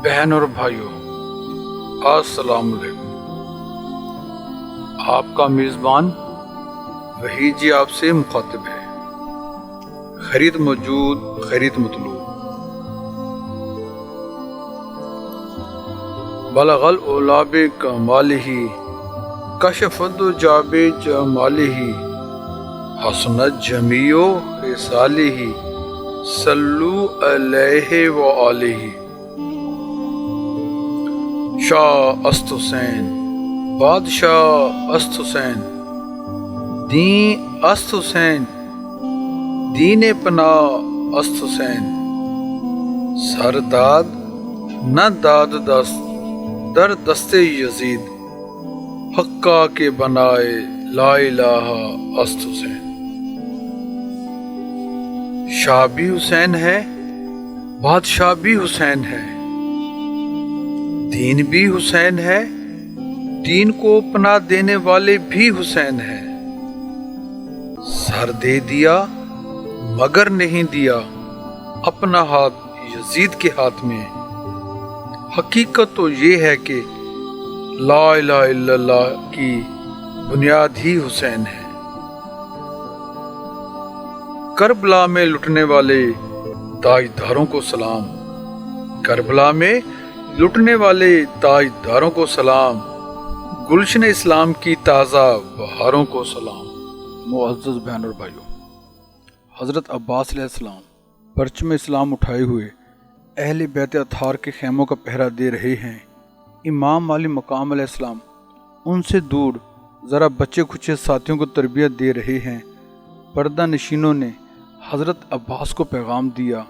بہن اور بھائیوں، السلام علیکم۔ آپ کا میزبان وحید جی آپ سے مخاطب ہے۔ خرید موجود، خرید مطلوب۔ بلغ العلا بکمالہ، کشف الدجى بجمالہ، حسنت جمیع خصالہ، صلوا علیہ وآلہ۔ شاہ است حسین، بادشاہ است حسین، دین است حسین، دین پناہ است حسین۔ سر داد نہ داد دست در دست یزید، حقا کے بنائے لا الہ است حسین۔ شاہ بھی حسین ہے، بادشاہ بھی حسین ہے، دین بھی حسین ہے، دین کو پناہ دینے والے بھی حسین ہیں۔ سر دے دیا مگر نہیں دیا اپنا ہاتھ یزید کے ہاتھ میں۔ حقیقت تو یہ ہے کہ لا الہ الا اللہ کی بنیاد ہی حسین ہے۔ کربلا میں لٹنے والے تاجداروں کو سلام، کربلا میں لٹنے والے تاجداروں کو سلام، گلشن اسلام کی تازہ بہاروں کو سلام۔ معزز بہن اور بھائیوں، حضرت عباس علیہ السلام پرچم اسلام اٹھائے ہوئے اہل بیت اطہار کے خیموں کا پہرا دے رہے ہیں۔ امام علی مقام علیہ السلام ان سے دور ذرا بچے کچے ساتھیوں کو تربیت دے رہے ہیں۔ پردہ نشینوں نے حضرت عباس کو پیغام دیا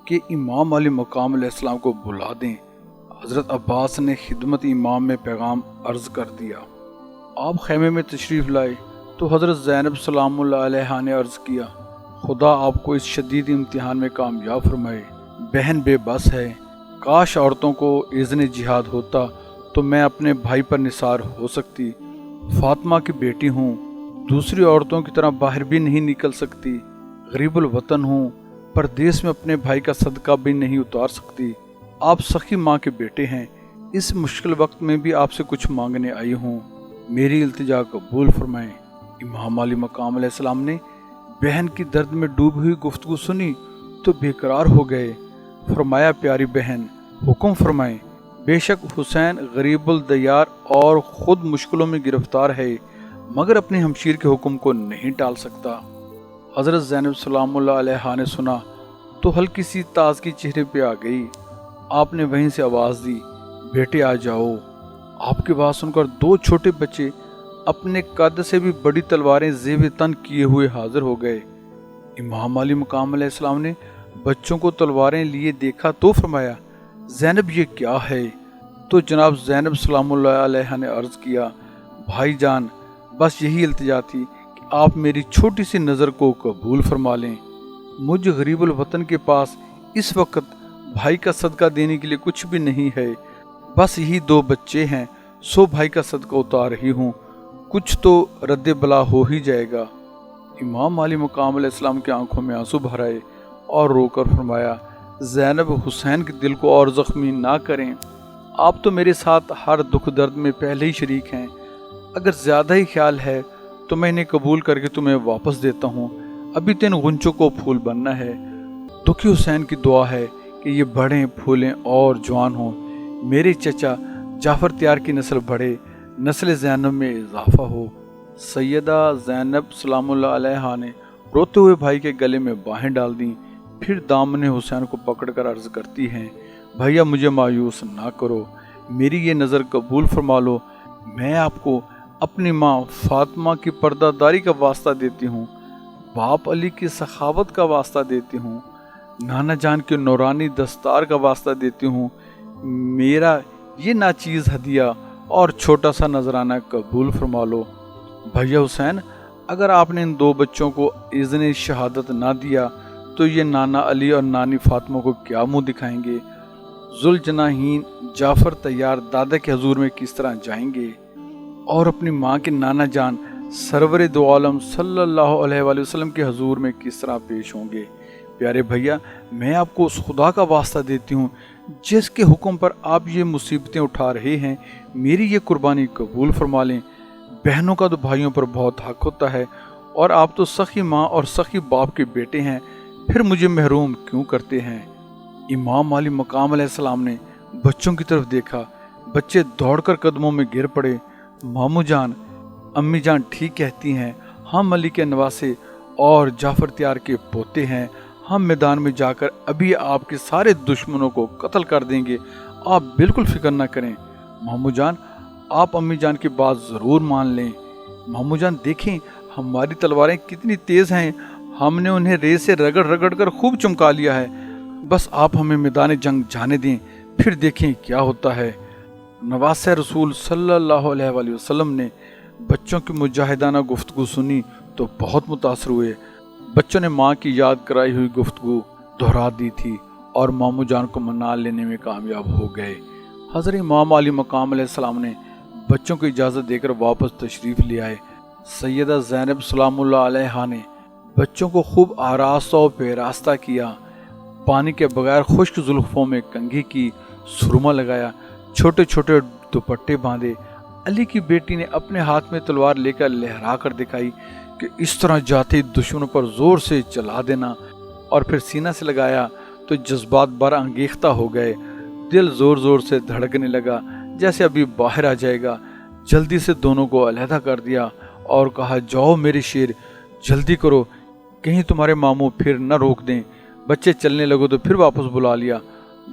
کہ امام علی مقام علیہ السلام کو بلا دیں۔ حضرت عباس نے خدمت امام میں پیغام عرض کر دیا۔ آپ خیمے میں تشریف لائے تو حضرت زینب سلام اللہ علیہا نے عرض کیا، خدا آپ کو اس شدید امتحان میں کامیاب فرمائے۔ بہن بے بس ہے، کاش عورتوں کو اذن جہاد ہوتا تو میں اپنے بھائی پر نثار ہو سکتی۔ فاطمہ کی بیٹی ہوں، دوسری عورتوں کی طرح باہر بھی نہیں نکل سکتی، غریب الوطن ہوں، پردیس میں اپنے بھائی کا صدقہ بھی نہیں اتار سکتی۔ آپ سخی ماں کے بیٹے ہیں، اس مشکل وقت میں بھی آپ سے کچھ مانگنے آئی ہوں، میری التجا قبول فرمائیں۔ امام علی مقام علیہ السلام نے بہن کی درد میں ڈوبی ہوئی گفتگو سنی تو بے قرار ہو گئے۔ فرمایا، پیاری بہن حکم فرمائیں۔ بے شک حسین غریب الدیار اور خود مشکلوں میں گرفتار ہے، مگر اپنے ہمشیر کے حکم کو نہیں ٹال سکتا۔ حضرت زینب سلام اللہ علیہا نے سنا تو ہلکی سی تازگی چہرے پہ آ گئی۔ آپ نے وہیں سے آواز دی، بیٹے آ جاؤ۔ آپ کی بات سن کر دو چھوٹے بچے اپنے قد سے بھی بڑی تلواریں زیب تن کیے ہوئے حاضر ہو گئے۔ امام علی مقام علیہ السلام نے بچوں کو تلواریں لیے دیکھا تو فرمایا، زینب یہ کیا ہے؟ تو جناب زینب سلام اللہ علیہ نے عرض کیا، بھائی جان بس یہی التجا تھی کہ آپ میری چھوٹی سی نظر کو قبول فرما لیں۔ مجھ غریب الوطن کے پاس اس وقت بھائی کا صدقہ دینے کے لیے کچھ بھی نہیں ہے، بس یہی دو بچے ہیں، 100 بھائی کا صدقہ اتار رہی ہوں، کچھ تو رد بلا ہو ہی جائے گا۔ امام علی مقام علیہ السلام کی آنکھوں میں آنسو بھر آئے اور رو کر فرمایا، زینب حسین کے دل کو اور زخمی نہ کریں، آپ تو میرے ساتھ ہر دکھ درد میں پہلے ہی شریک ہیں، اگر زیادہ ہی خیال ہے تو میں انہیں قبول کر کے تمہیں واپس دیتا ہوں، ابھی تو ان غنچوں کو پھول بننا ہے۔ دکھی حسین کی دعا ہے کہ یہ بڑھیں پھولیں اور جوان ہوں، میرے چچا جعفر تیار کی نسل بڑھے، نسل زینب میں اضافہ ہو۔ سیدہ زینب سلام اللہ علیہا نے روتے ہوئے بھائی کے گلے میں باہیں ڈال دیں، پھر دامن حسین کو پکڑ کر عرض کرتی ہیں، بھیا مجھے مایوس نہ کرو، میری یہ نظر قبول فرما لو، میں آپ کو اپنی ماں فاطمہ کی پردہ داری کا واسطہ دیتی ہوں، باپ علی کی سخاوت کا واسطہ دیتی ہوں، نانا جان کے نورانی دستار کا واسطہ دیتی ہوں، میرا یہ ناچیز ہدیہ اور چھوٹا سا نذرانہ قبول فرما لو۔ بھیا حسین اگر آپ نے ان دو بچوں کو اذن شہادت نہ دیا تو یہ نانا علی اور نانی فاطمہ کو کیا منہ دکھائیں گے؟ ذوالجناحین جعفر تیار دادا کے حضور میں کس طرح جائیں گے اور اپنی ماں کے نانا جان سرور دو عالم صلی اللہ علیہ وآلہ وسلم کے حضور میں کس طرح پیش ہوں گے؟ پیارے بھیا میں آپ کو اس خدا کا واسطہ دیتی ہوں جس کے حکم پر آپ یہ مصیبتیں اٹھا رہے ہیں، میری یہ قربانی قبول فرما لیں۔ بہنوں کا تو بھائیوں پر بہت حق ہوتا ہے، اور آپ تو سخی ماں اور سخی باپ کے بیٹے ہیں، پھر مجھے محروم کیوں کرتے ہیں؟ امام علی مقام علیہ السلام نے بچوں کی طرف دیکھا۔ بچے دوڑ کر قدموں میں گر پڑے۔ مامو جان، امی جان ٹھیک کہتی ہیں، ہم علی کے نواسے اور جعفر تیار کے پوتے ہیں، ہم میدان میں جا کر ابھی آپ کے سارے دشمنوں کو قتل کر دیں گے، آپ بالکل فکر نہ کریں۔ مامو جان، آپ امی جان کی بات ضرور مان لیں۔ مامو جان دیکھیں، ہماری تلواریں کتنی تیز ہیں، ہم نے انہیں ریت سے رگڑ رگڑ کر خوب چمکا لیا ہے، بس آپ ہمیں میدان جنگ جانے دیں، پھر دیکھیں کیا ہوتا ہے۔ نواسہ رسول صلی اللہ علیہ وآلہ وسلم نے بچوں کی مجاہدانہ گفتگو سنی تو بہت متاثر ہوئے۔ بچوں نے ماں کی یاد کرائی ہوئی گفتگو دہرا دی تھی اور مامو جان کو منا لینے میں کامیاب ہو گئے۔ حضرت امام علی مقام علیہ السلام نے بچوں کو اجازت دے کر واپس تشریف لے آئے۔ سیدہ زینب سلام اللہ علیہا نے بچوں کو خوب آراستہ و پیراستہ کیا، پانی کے بغیر خشک زلفوں میں کنگھی کی، سرما لگایا، چھوٹے چھوٹے دوپٹے باندھے۔ علی کی بیٹی نے اپنے ہاتھ میں تلوار لے کر لہرا کر دکھائی کہ اس طرح جاتے دشمنوں پر زور سے چلا دینا، اور پھر سینہ سے لگایا تو جذبات بر انگیختہ ہو گئے۔ دل زور زور سے دھڑکنے لگا جیسے ابھی باہر آ جائے گا۔ جلدی سے دونوں کو علیحدہ کر دیا اور کہا، جاؤ میرے شیر، جلدی کرو، کہیں تمہارے ماموں پھر نہ روک دیں۔ بچے چلنے لگو تو پھر واپس بلا لیا،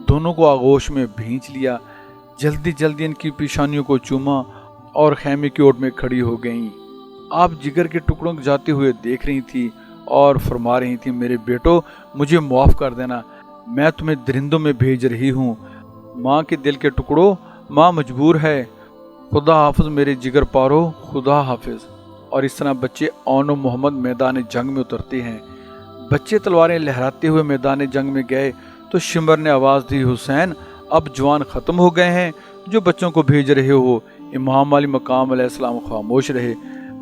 دونوں کو آغوش میں بھینچ لیا، جلدی جلدی ان کی پیشانیوں کو چوما اور خیمے کی اوٹ میں کھڑی ہو گئیں۔ آپ جگر کے ٹکڑوں جاتے ہوئے دیکھ رہی تھی اور فرما رہی تھی، میرے بیٹو مجھے معاف کر دینا، میں تمہیں درندوں میں بھیج رہی ہوں۔ ماں کے دل کے ٹکڑوں، ماں مجبور ہے، خدا حافظ میرے جگر پارو، خدا حافظ۔ اور اس طرح بچے اون و محمد میدان جنگ میں اترتے ہیں۔ بچے تلواریں لہراتے ہوئے میدان جنگ میں گئے تو شمر نے آواز دی، حسین اب جوان ختم ہو گئے ہیں جو بچوں کو بھیج رہے ہو۔ امام علی مقام علیہ السلام خاموش رہے۔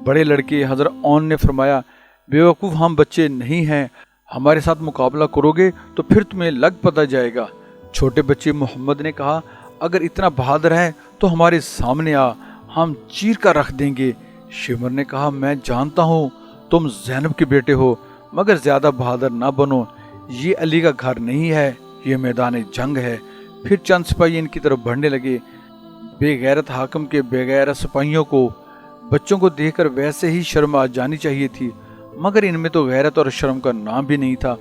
بڑے لڑکے حضرت اون نے فرمایا، بے وقوف ہم بچے نہیں ہیں، ہمارے ساتھ مقابلہ کرو گے تو پھر تمہیں لگ پتہ جائے گا۔ چھوٹے بچے محمد نے کہا، اگر اتنا بہادر ہے تو ہمارے سامنے آ، ہم چیر کر رکھ دیں گے۔ شمر نے کہا، میں جانتا ہوں تم زینب کے بیٹے ہو، مگر زیادہ بہادر نہ بنو، یہ علی کا گھر نہیں ہے، یہ میدان جنگ ہے۔ پھر چند سپاہی ان کی طرف بڑھنے لگے۔ بے غیرت حاکم کے بے غیرت سپاہیوں کو بچوں کو دیکھ کر ویسے ہی شرم آ جانی چاہیے تھی، مگر ان میں تو غیرت اور شرم کا نام بھی نہیں تھا۔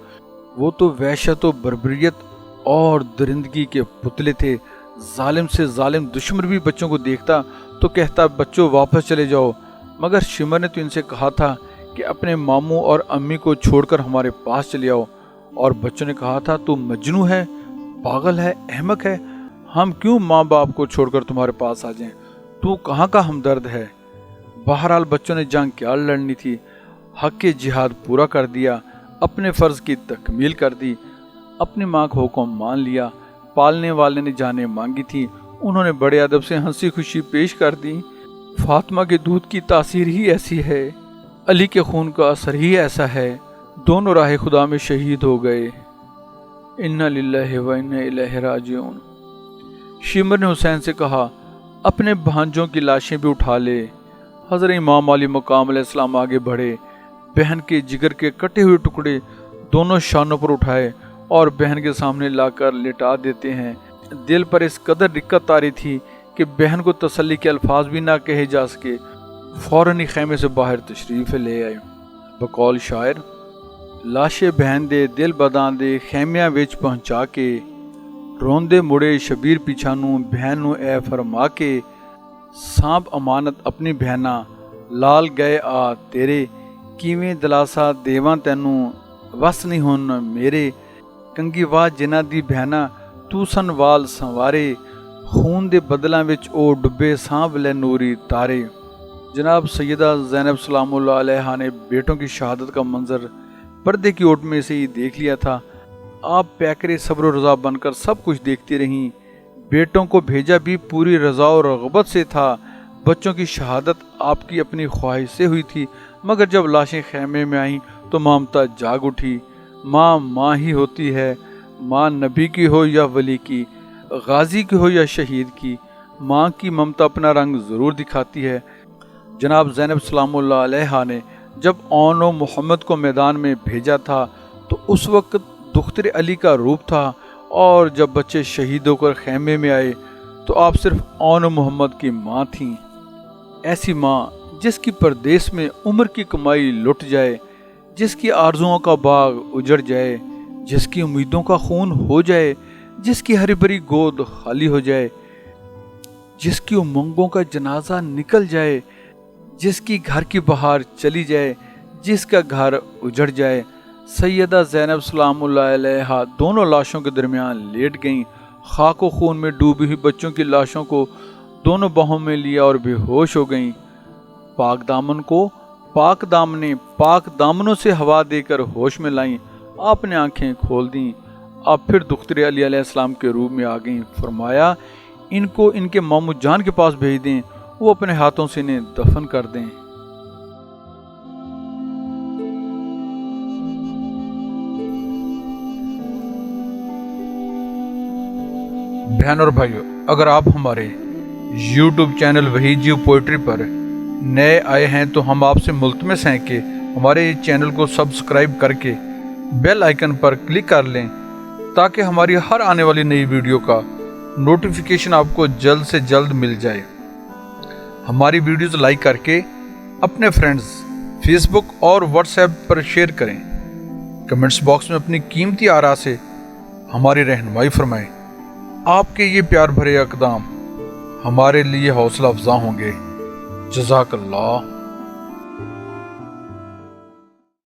وہ تو وحشت و بربریت اور درندگی کے پتلے تھے۔ ظالم سے ظالم دشمن بھی بچوں کو دیکھتا تو کہتا، بچوں واپس چلے جاؤ، مگر شمر نے تو ان سے کہا تھا کہ اپنے ماموں اور امی کو چھوڑ کر ہمارے پاس چلے آؤ، اور بچوں نے کہا تھا، تو مجنوں ہے، پاگل ہے، احمق ہے، ہم کیوں ماں باپ کو چھوڑ کر تمہارے پاس آ جائیں، تو کہاں کا ہمدرد ہے۔ بہرحال بچوں نے جنگ کیا لڑنی تھی، حق کے جہاد پورا کر دیا، اپنے فرض کی تکمیل کر دی، اپنی ماں کا حکم مان لیا۔ پالنے والے نے جانیں مانگی تھی، انہوں نے بڑے ادب سے ہنسی خوشی پیش کر دی۔ فاطمہ کے دودھ کی تاثیر ہی ایسی ہے، علی کے خون کا اثر ہی ایسا ہے، دونوں راہ خدا میں شہید ہو گئے۔ انا للہ و انا الیہ راجعون۔ شمر نے حسین سے کہا، اپنے بھانجوں کی لاشیں بھی اٹھا لے۔ حضرت امام علی مقام علیہ السلام آگے بڑھے، بہن کے جگر کے کٹے ہوئے ٹکڑے دونوں شانوں پر اٹھائے اور بہن کے سامنے لا کر لٹا دیتے ہیں۔ دل پر اس قدر دقت آ رہی تھی کہ بہن کو تسلی کے الفاظ بھی نہ کہے جا سکے۔ فوراً ہی خیمے سے باہر تشریف لے آئے۔ بقول شاعر، لاشے بہن دے دل بدان دے خیمیاں وچ پہنچا کے، روندے مڑے شبیر پیچھانوں بہن نو اے فرما کے، سانپ امانت اپنی بہنا لال گئے آ تیرے، کیویں دلاسا دیواں تینوں وس نہیں ہن میرے، کنگی واہ جنہ دی بہنا تو سن وال سنوارے، خون دے بدلاں وچ او ڈبے سانپ لے نوری تارے۔ جناب سیدہ زینب سلام اللہ علیہا نے بیٹوں کی شہادت کا منظر پردے کی اوٹ میں سے ہی دیکھ لیا تھا۔ آپ پیکرے صبر و رضا بن کر سب کچھ دیکھتی رہیں۔ بیٹوں کو بھیجا بھی پوری رضا و رغبت سے تھا۔ بچوں کی شہادت آپ کی اپنی خواہش سے ہوئی تھی، مگر جب لاشیں خیمے میں آئیں تو ممتا جاگ اٹھی۔ ماں ماں ہی ہوتی ہے، ماں نبی کی ہو یا ولی کی، غازی کی ہو یا شہید کی، ماں کی ممتا اپنا رنگ ضرور دکھاتی ہے۔ جناب زینب سلام اللہ علیہا نے جب اون و محمد کو میدان میں بھیجا تھا تو اس وقت دختر علی کا روپ تھا، اور جب بچے شہید ہو کر خیمے میں آئے تو آپ صرف اون و محمد کی ماں تھیں۔ ایسی ماں جس کی پردیس میں عمر کی کمائی لٹ جائے، جس کی آرزوؤں کا باغ اجڑ جائے، جس کی امیدوں کا خون ہو جائے، جس کی ہری بھری گود خالی ہو جائے، جس کی امنگوں کا جنازہ نکل جائے، جس کی گھر کی بہار چلی جائے، جس کا گھر اجڑ جائے۔ سیدہ زینب سلام اللہ علیہا دونوں لاشوں کے درمیان لیٹ گئیں، خاک و خون میں ڈوبی ہوئی بچوں کی لاشوں کو دونوں باہوں میں لیا اور بے ہوش ہو گئیں۔ پاک دامن کو پاک دامنیں پاک دامنوں سے ہوا دے کر ہوش میں لائیں، آپ نے آنکھیں کھول دیں۔ آپ پھر دختر علی علیہ السلام کے روپ میں آ گئیں۔ فرمایا ان کو ان کے مامو جان کے پاس بھیج دیں، وہ اپنے ہاتھوں سے انہیں دفن کر دیں۔ بہن اور بھائیو، اگر آپ ہمارے YouTube چینل وحی جیو پوئٹری پر نئے آئے ہیں تو ہم آپ سے ملتمس ہیں کہ ہمارے چینل کو سبسکرائب کر کے بیل آئیکن پر کلک کر لیں تاکہ ہماری ہر آنے والی نئی ویڈیو کا نوٹیفیکیشن آپ کو جلد سے جلد مل جائے۔ ہماری ویڈیوز لائک کر کے اپنے فرینڈز فیس بک اور واٹس ایپ پر شیئر کریں۔ کمنٹس باکس میں اپنی قیمتی آراء سے ہماری رہنمائی فرمائیں۔ آپ کے یہ پیار بھرے اقدام ہمارے لیے حوصلہ افزا ہوں گے۔ جزاک اللہ۔